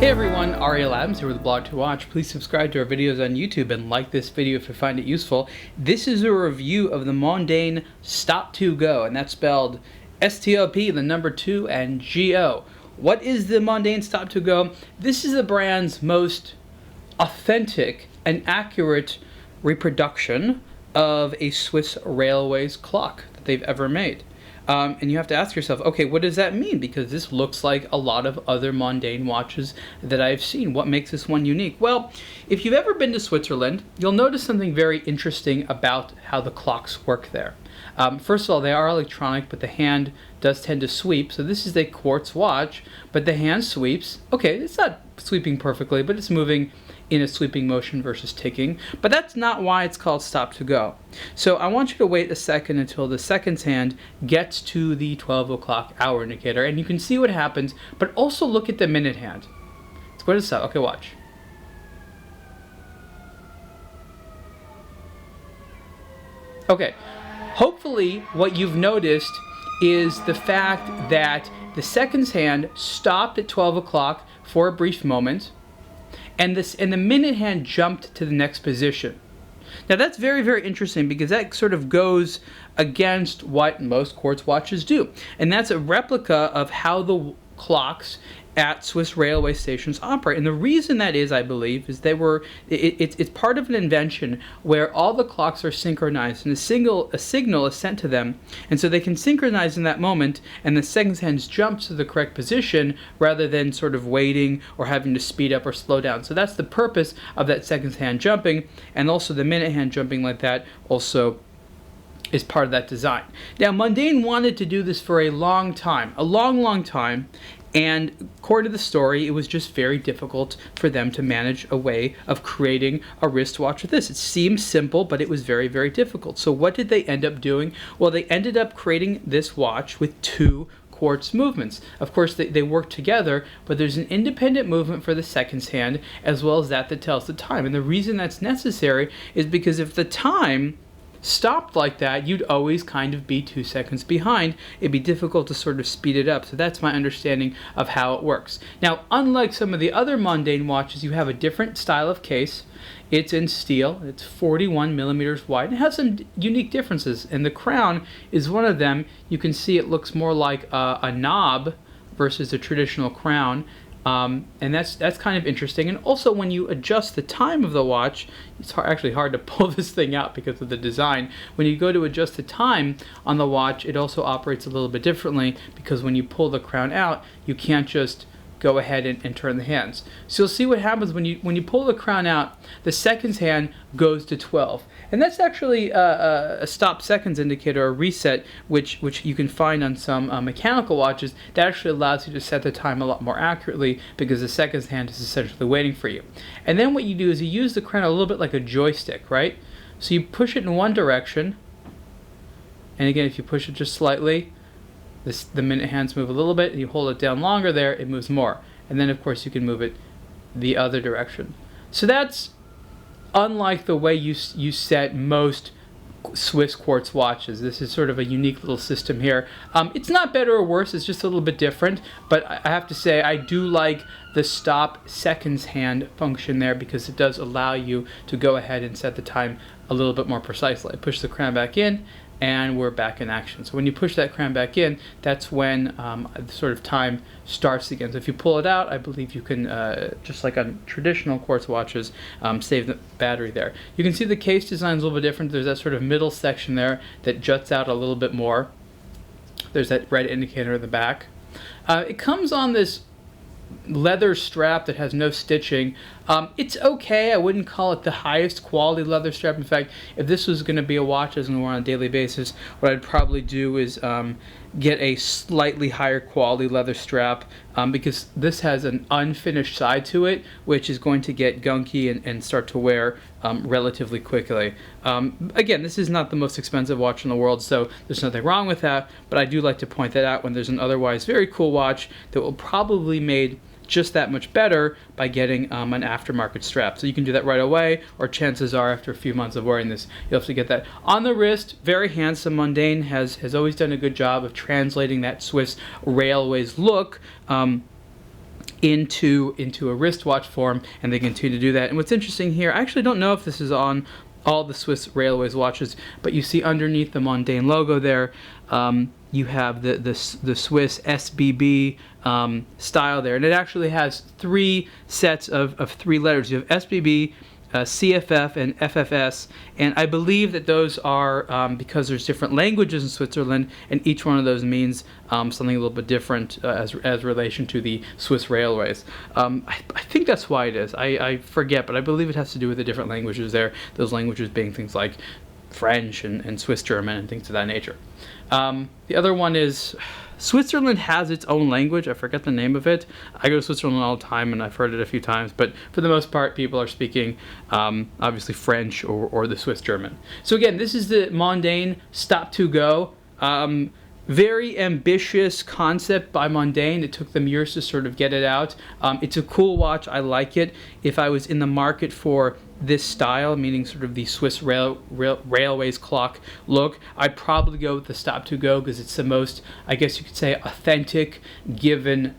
Hey everyone, Ariel Adams here with aBlogtoWatch. Please subscribe to our videos on YouTube and like this video if you find it useful. This is a review of the Mondaine Stop2Go, and that's spelled S-T-O-P, the number 2, and G-O. What is the Mondaine Stop2Go? This is the brand's most authentic and accurate reproduction of a Swiss Railways clock that they've ever made. And you have to ask yourself, okay, what does that mean? Because this looks like a lot of other Mondaine watches that I've seen. What makes this one unique? Well, if you've ever been to Switzerland, you'll notice something very interesting about how the clocks work there. First of all, they are electronic, but the hand does tend to sweep. So this is a quartz watch, but the hand sweeps. Okay, it's not sweeping perfectly, but it's moving in a sweeping motion versus ticking. But that's not why it's called Stop2Go. So I want you to wait a second until the seconds hand gets to the 12 o'clock hour indicator, and you can see what happens, but also look at the minute hand. Let's go to stop. Okay, watch. Okay, hopefully what you've noticed is the fact that the seconds hand stopped at 12 o'clock for a brief moment, and the minute hand jumped to the next position. Now that's very, very interesting because that sort of goes against what most quartz watches do. And that's a replica of how the clocks at Swiss railway stations operate. And the reason that is, I believe, is it's part of an invention where all the clocks are synchronized and a signal is sent to them, and so they can synchronize in that moment, and the seconds hand jumps to the correct position rather than sort of waiting or having to speed up or slow down. So that's the purpose of that seconds hand jumping, and also the minute hand jumping like that also is part of that design. Now, Mondaine wanted to do this for a long time, a long time, and according to the story, it was just very difficult for them to manage a way of creating a wristwatch with this. It seems simple, but it was very, very difficult. So what did they end up doing? Well, they ended up creating this watch with two quartz movements. Of course, they work together, but there's an independent movement for the seconds hand as well as that tells the time. And the reason that's necessary is because if the time stopped like that, you'd always kind of be 2 seconds behind. It'd be difficult to sort of speed it up. So that's my understanding of how it works. Now, unlike some of the other Mondaine watches, you have a different style of case. It's in steel. It's 41 millimeters wide. It has some unique differences, and the crown is one of them. You can see it looks more like a knob versus a traditional crown. And that's kind of interesting. And also, when you adjust the time of the watch, it's actually hard to pull this thing out because of the design. When you go to adjust the time on the watch, it also operates a little bit differently because when you pull the crown out, you can't just go ahead and turn the hands. So you'll see what happens when you pull the crown out, the seconds hand goes to 12. And that's actually a stop seconds indicator, a reset, which you can find on some mechanical watches. That actually allows you to set the time a lot more accurately because the seconds hand is essentially waiting for you. And then what you do is you use the crown a little bit like a joystick, right? So you push it in one direction, and again, if you push it just slightly, the minute hands move a little bit, and you hold it down longer there, it moves more. And then, of course, you can move it the other direction. So that's unlike the way you set most Swiss quartz watches. This is sort of a unique little system here. It's not better or worse, it's just a little bit different, but I have to say I do like the stop seconds hand function there because it does allow you to go ahead and set the time a little bit more precisely. I push the crown back in, and we're back in action. So when you push that crown back in, that's when the sort of time starts again. So if you pull it out, I believe you can, just like on traditional quartz watches, save the battery there. You can see the case design is a little bit different. There's that sort of middle section there that juts out a little bit more. There's that red indicator in the back. It comes on this leather strap that has no stitching. It's okay. I wouldn't call it the highest quality leather strap. In fact, if this was going to be a watch I was going to wear on a daily basis, what I'd probably do is get a slightly higher quality leather strap because this has an unfinished side to it, which is going to get gunky and start to wear relatively quickly. Again, this is not the most expensive watch in the world, so there's nothing wrong with that, but I do like to point that out when there's an otherwise very cool watch that will probably be made just that much better by getting an aftermarket strap. So you can do that right away, or chances are after a few months of wearing this, you'll have to get that. On the wrist, very handsome. Mondaine has always done a good job of translating that Swiss Railways look into a wristwatch form, and they continue to do that. And what's interesting here, I actually don't know if this is on all the Swiss Railways watches, but you see underneath the Mondaine logo there, you have the Swiss SBB style there, and it actually has 3 sets of 3 letters. You have SBB, CFF, and FFS, and I believe that those are because there's different languages in Switzerland, and each one of those means something a little bit different as relation to the Swiss Railways. I think that's why it is. I forget, but I believe it has to do with the different languages there, those languages being things like French and Swiss German and things of that nature. The other one is Switzerland has its own language. I forget the name of it. I go to Switzerland all the time, and I've heard it a few times, but for the most part, people are speaking obviously French or the Swiss German. So again, this is the Mondaine Stop2Go. Very ambitious concept by Mondaine. It took them years to sort of get it out. It's a cool watch. I like it. If I was in the market for this style, meaning sort of the Swiss Railways clock look, I'd probably go with the Stop2Go because it's the most, I guess you could say, authentic given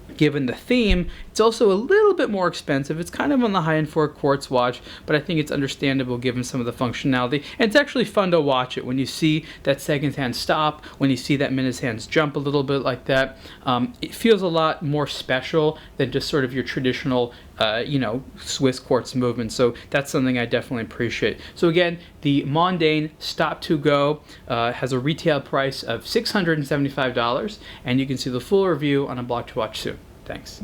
the theme. It's also a little bit more expensive. It's kind of on the high end for a quartz watch, but I think it's understandable given some of the functionality. And it's actually fun to watch it when you see that second hand stop, when you see that minute hands jump a little bit like that. It feels a lot more special than just sort of your traditional Swiss quartz movement. So that's something I definitely appreciate. So again, the Mondaine Stop2Go has a retail price of $675, and you can see the full review on aBlogtoWatch soon. Thanks.